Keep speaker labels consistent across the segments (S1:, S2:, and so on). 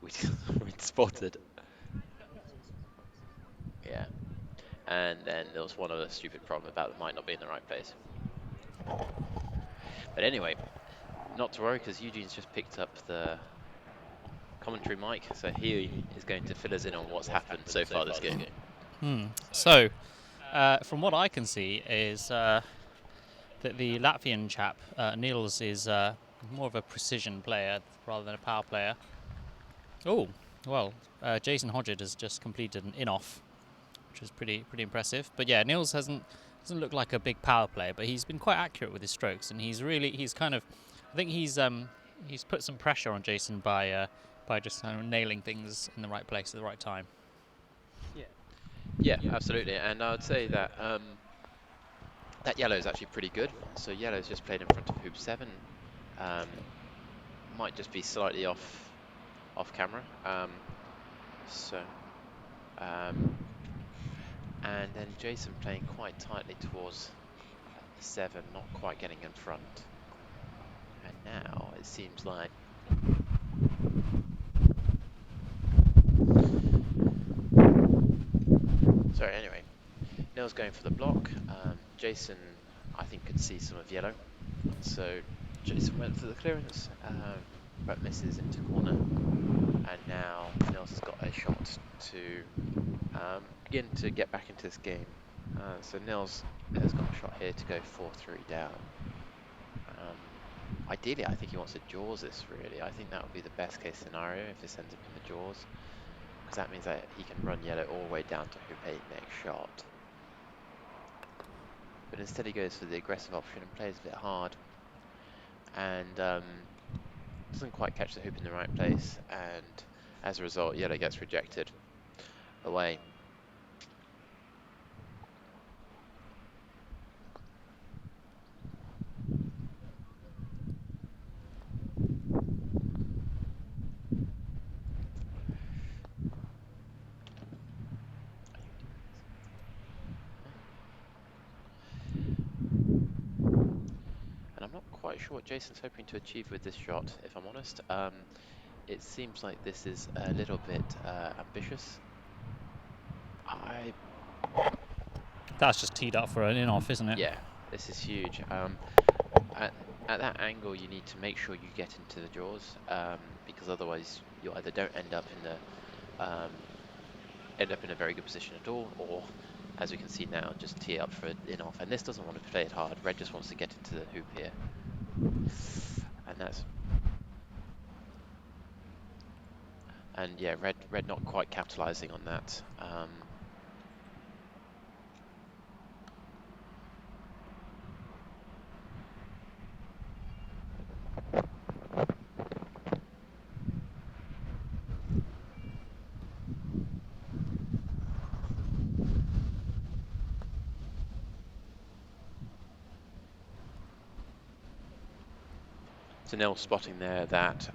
S1: We'd spotted. Yeah. And then there was one other stupid problem about it might not be in the right place. But anyway, not to worry because Eugene's just picked up the commentary mic, so he is going to fill us in on what's happened so far this game.
S2: So, from what I can see is that the Latvian chap, Niels, is more of a precision player rather than a power player. Oh, well, Jason Hodgett has just completed an in-off, which is pretty impressive. But yeah, Niels doesn't look like a big power player, but he's been quite accurate with his strokes, and he's kind of, I think he's put some pressure on Jason by just kind of nailing things in the right place at the right time.
S1: Yeah, absolutely. And I would say that that yellow is actually pretty good. So yellow's just played in front of hoop 7. Might just be slightly off camera. And then Jason playing quite tightly towards 7, not quite getting in front. And now it seems like sorry, anyway. Neil's going for the block. Jason, I think, could see some of yellow. So Jason went for the clearance, but misses into corner. And now Nils has got a shot to begin to get back into this game. So Nils has got a shot here to go 4-3 down. Ideally, I think he wants to jaws this, really. I think that would be the best case scenario if this ends up in the jaws, because that means that he can run yellow all the way down to hoop 8 next shot. But instead he goes for the aggressive option and plays a bit hard, and doesn't quite catch the hoop in the right place, and as a result, yellow gets rejected away. And I'm not quite sure what Jason's hoping to achieve with this shot, if I'm honest. It seems like this is a little bit ambitious.
S2: That's just teed up for an in-off, isn't it?
S1: Yeah, this is huge. at that angle, you need to make sure you get into the jaws, because otherwise you either don't end up in a very good position at all, or as we can see now, just tee up for in off. And this doesn't want to play it hard. Red just wants to get into the hoop here, and yeah, red not quite capitalizing on that. So Neil spotting there that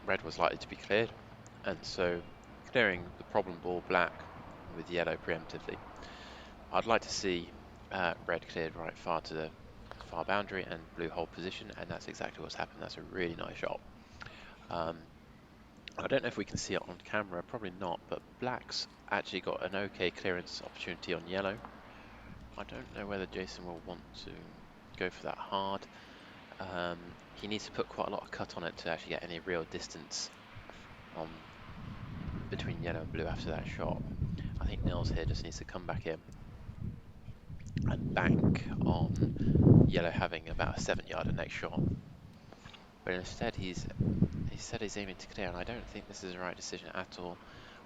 S1: red was likely to be cleared, and so clearing the problem ball black with yellow preemptively. I'd like to see red cleared right far to the far boundary and blue hold position, and that's exactly what's happened. That's a really nice shot. I don't know if we can see it on camera, probably not, but black's actually got an okay clearance opportunity on yellow. I don't know whether Jason will want to go for that hard. He needs to put quite a lot of cut on it to actually get any real distance between yellow and blue after that shot. I think Nils here just needs to come back in and bank on yellow having about a 7-yarder next shot. But instead he said he's aiming to clear, and I don't think this is the right decision at all.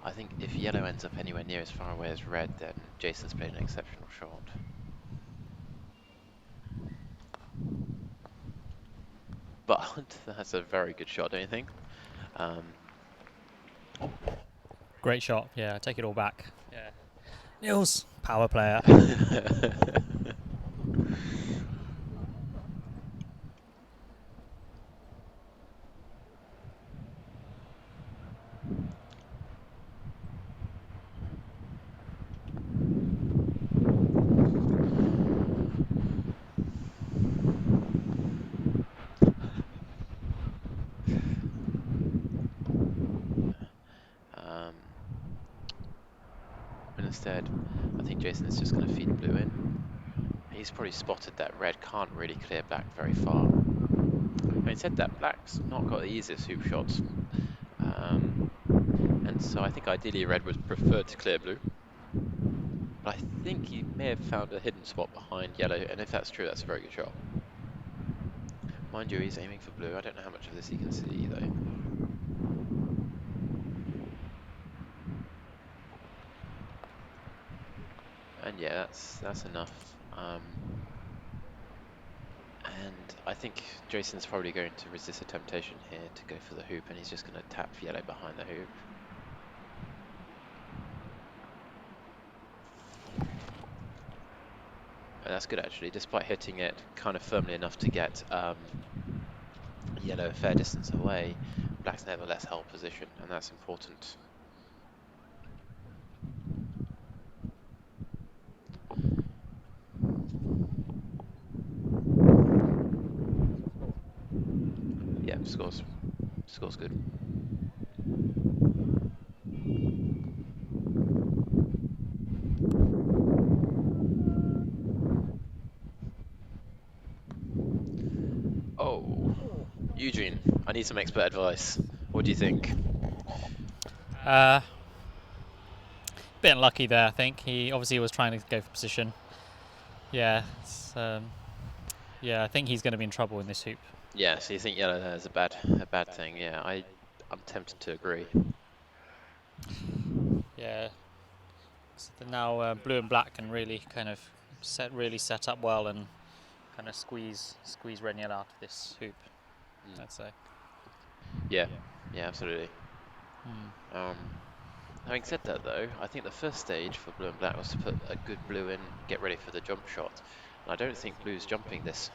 S1: I think if yellow ends up anywhere near as far away as red, then Jason's played an exceptional shot. But that's a very good shot, don't you think?
S2: Great shot. Yeah, take it all back. Yeah. Niels, power player.
S1: But instead, I think Jason is just going to feed blue in. He's probably spotted that red can't really clear black very far. Having said that, black's not got the easiest hoop shots. And so I think ideally red would prefer to clear blue. But I think he may have found a hidden spot behind yellow, and if that's true, that's a very good shot. Mind you, he's aiming for blue. I don't know how much of this he can see, though. And yeah, that's enough. And I think Jason's probably going to resist the temptation here to go for the hoop, and he's just going to tap yellow behind the hoop. And that's good, actually, despite hitting it kind of firmly enough to get yellow a fair distance away. Black's nevertheless held position, and that's important. Yeah, score's good. Oh, Eugene, I need some expert advice. What do you think?
S2: Bit unlucky there, I think. He obviously was trying to go for position. Yeah, yeah, I think he's going to be in trouble in this hoop.
S1: Yeah, so you think yellow there is a bad thing? Yeah, I'm tempted to agree.
S2: Yeah. So now blue and black can really kind of set up well and kind of squeeze red and yellow out of this hoop. I'd say.
S1: Yeah, absolutely. Having said that, though, I think the first stage for blue and black was to put a good blue in, get ready for the jump shot. And I don't think blue's jumping this.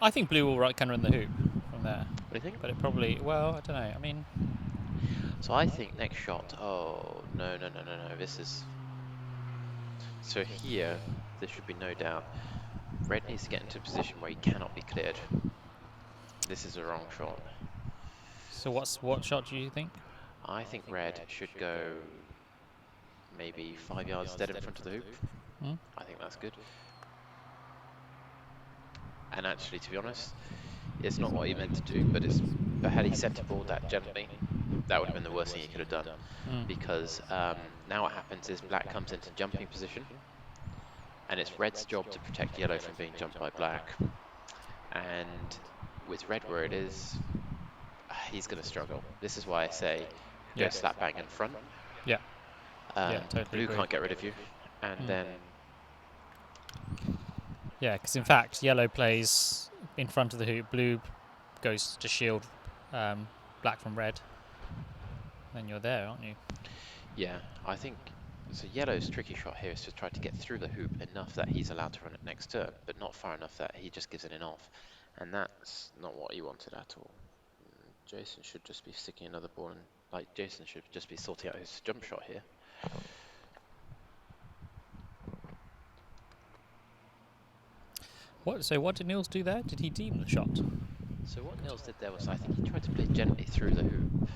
S2: I think blue will kind of run the hoop from there.
S1: What do you think?
S2: But it probably, well, I don't know. I mean,
S1: so I think next shot. Oh no! This is so here. There should be no doubt. Red needs to get into a position where he cannot be cleared. This is a wrong shot.
S2: So what shot do you think?
S1: I think red should go maybe 5 yards dead in front of the hoop. I think that's good. And actually, to be honest, it's not what he meant to do, but had he set a ball that gently, that would have been the worst thing he could have done.
S2: Mm.
S1: Because now what happens is black comes into jumping position, and it's red's job to protect yellow from being jumped by black. And with red where it is, he's going to struggle. This is why I say go
S2: Yeah.
S1: slap bang in front.
S2: Yeah. Yeah, totally
S1: Blue
S2: agree.
S1: can't get rid of you, and
S2: Mm.
S1: then
S2: Yeah, because in fact, yellow plays in front of the hoop, blue goes to shield black from red. Then you're there, aren't you?
S1: yeah, I think so. Yellow's tricky shot here is to try to get through the hoop enough that he's allowed to run it next turn, but not far enough that he just gives it in off, and that's not what he wanted at all. Jason should just be sticking another ball, and like Jason should just be sorting out his jump shot here.
S2: So what did Niels do there? Did he deem the shot?
S1: So what Nils did there was, I think he tried to play gently through the hoop,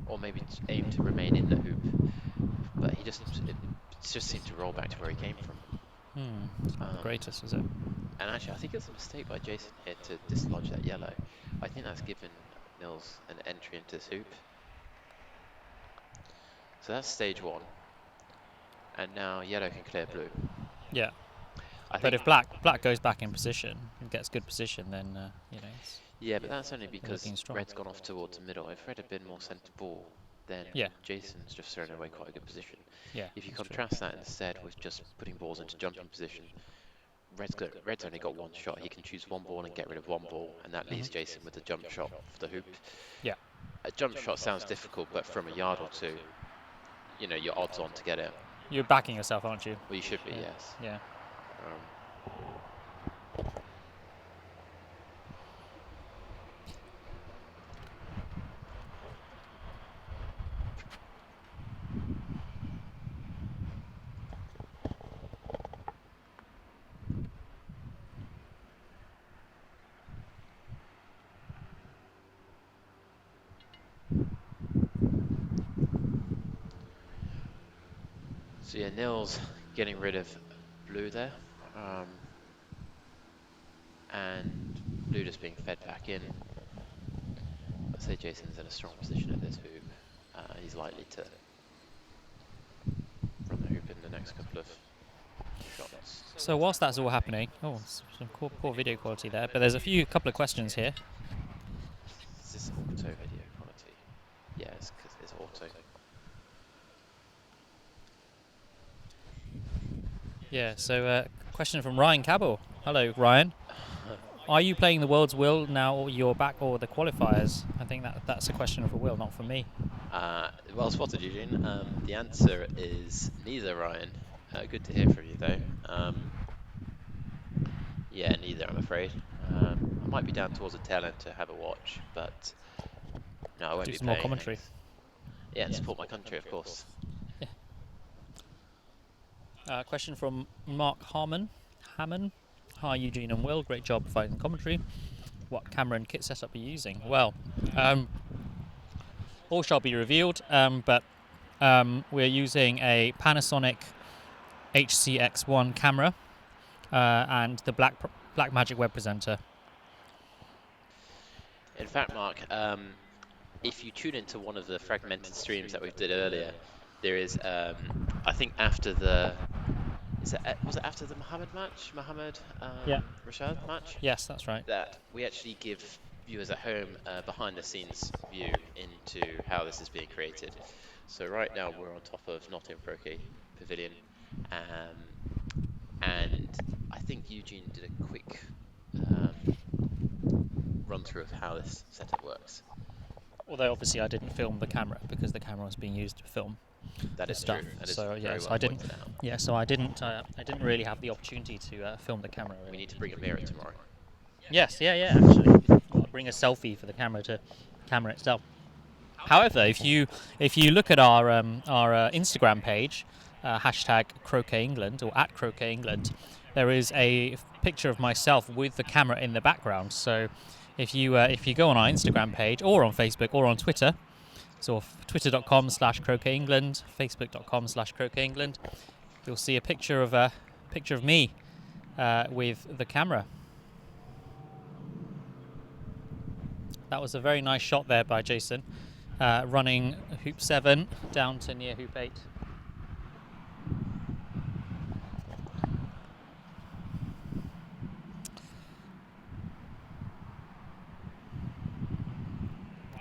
S1: or maybe aim to remain in the hoop, but it just seemed to roll back to where he came from.
S2: It's not the greatest, is it?
S1: And actually, I think it's a mistake by Jason here to dislodge that yellow. I think that's given Nils an entry into this hoop. So that's stage one, and now yellow can clear blue.
S2: Yeah.
S1: I
S2: But
S1: think,
S2: if black goes back in position and gets good position, then it's
S1: yeah, but that's only because
S2: looking strong.
S1: red's gone off towards the middle. If red had been more centre ball, then
S2: Yeah.
S1: Jason's just thrown away quite a good position.
S2: Yeah.
S1: If you
S2: that's true.
S1: contrast that instead with just putting balls into jumping position, red's only got one shot. He can choose one ball and get rid of one ball, and that leaves Jason with a jump shot for the hoop.
S2: Yeah.
S1: A jump shot sounds difficult, but from a yard or two, you're odds on to get it.
S2: You're backing yourself, aren't you?
S1: Well, you should be,
S2: Yeah.
S1: yes.
S2: Yeah.
S1: So yeah, Nils getting rid of blue there, and blue just being fed back in. I'd say Jason's in a strong position at this hoop. He's likely to run the hoop in the next couple of shots.
S2: So whilst that's all happening, some poor video quality there, but there's a couple of questions here.
S1: Is this auto video quality? Yeah, it's because it's auto.
S2: Yeah, so question from Ryan Cabell. Hello, Ryan. Are you playing the World's Will now you're back, or the qualifiers? I think that's a question for Will, not for me.
S1: Well spotted, Eugene. The answer is neither, Ryan. Good to hear from you, though. Yeah, neither, I'm afraid. I might be down towards the tail end to have a watch, but no, I won't
S2: Do
S1: be
S2: some more
S1: playing
S2: commentary.
S1: things. Yeah, and support my country, of course.
S2: Question from Mark Hammond. Hi, Eugene and Will. Great job providing commentary. What camera and kit setup are you using? Well, all shall be revealed, but we're using a Panasonic HCX1 camera and the Blackmagic web presenter.
S1: In fact, Mark, if you tune into one of the fragmented streams that we did earlier, there is, I think after the, was it after the Mohammed Rashad match?
S2: Yes, that's right.
S1: That we actually give viewers at home a behind-the-scenes view into how this is being created. So right now we're on top of Nottingham Croquet Pavilion, and I think Eugene did a quick run-through of how this setup works.
S2: Although obviously I didn't film the camera because the camera was being used to film.
S1: That is
S2: stuff.
S1: true. That is
S2: So
S1: very
S2: yes,
S1: well
S2: I didn't.
S1: pointed out.
S2: Yeah, so I didn't really have the opportunity to film the camera. Really.
S1: We need to bring a mirror tomorrow.
S2: Yes, yeah. Actually, I'll bring a selfie for the camera itself. However, if you look at our Instagram page, hashtag Croquet England or at Croquet England, there is a picture of myself with the camera in the background. So if you go on our Instagram page or on Facebook or on Twitter, so twitter.com/Croquet England, facebook.com/Croquet England, you'll see a picture of me with the camera. That was a very nice shot there by Jason, running hoop 7 down to near hoop 8.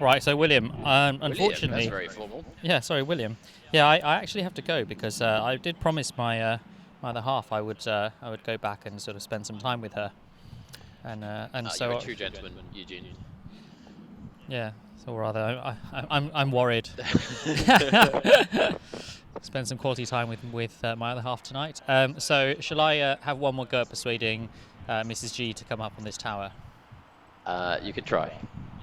S2: Right, so William, unfortunately,
S1: that's very formal.
S2: yeah, sorry, William. Yeah, I actually have to go because I did promise my my other half I would go back and sort of spend some time with her, and so
S1: You're a true gentleman, Eugene.
S2: yeah, so rather I'm worried. Spend some quality time with my other half tonight. So shall I have one more go at persuading Mrs. G to come up on this tower?
S1: You can try.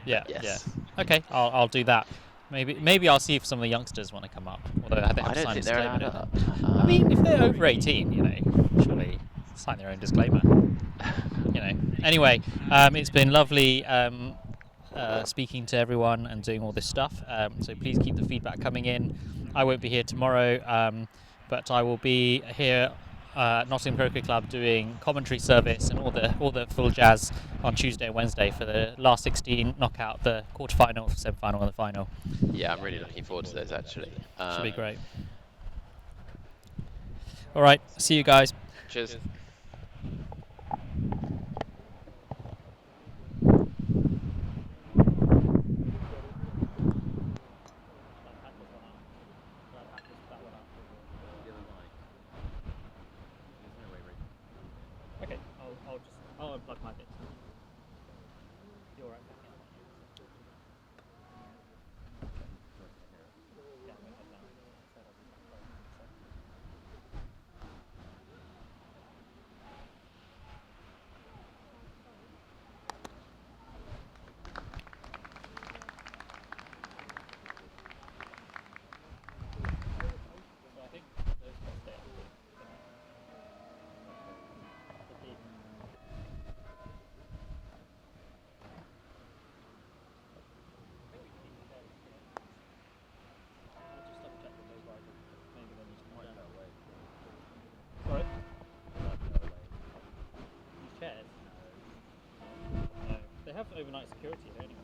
S2: Yeah,
S1: Yes.
S2: yeah. Okay, I'll do that. Maybe I'll see if some of the youngsters want to come up. Although I
S1: I don't think they're allowed up.
S2: I mean, if they're over 18, you know, surely sign their own disclaimer. You know. Anyway, it's been lovely speaking to everyone and doing all this stuff. So please keep the feedback coming in. I won't be here tomorrow, but I will be here. Nottingham Croquet Club doing commentary service and all the full jazz on Tuesday and Wednesday for the last 16 knockout, the quarter-final, semi-final and the final.
S1: Yeah, I'm really looking forward to those actually.
S2: Should be great. All right, see you guys.
S1: Cheers.
S2: Okay, I'll unplug my bits. You're right back in. So I think those will stay up. Sorry? These chairs? No. They have overnight security, don't they?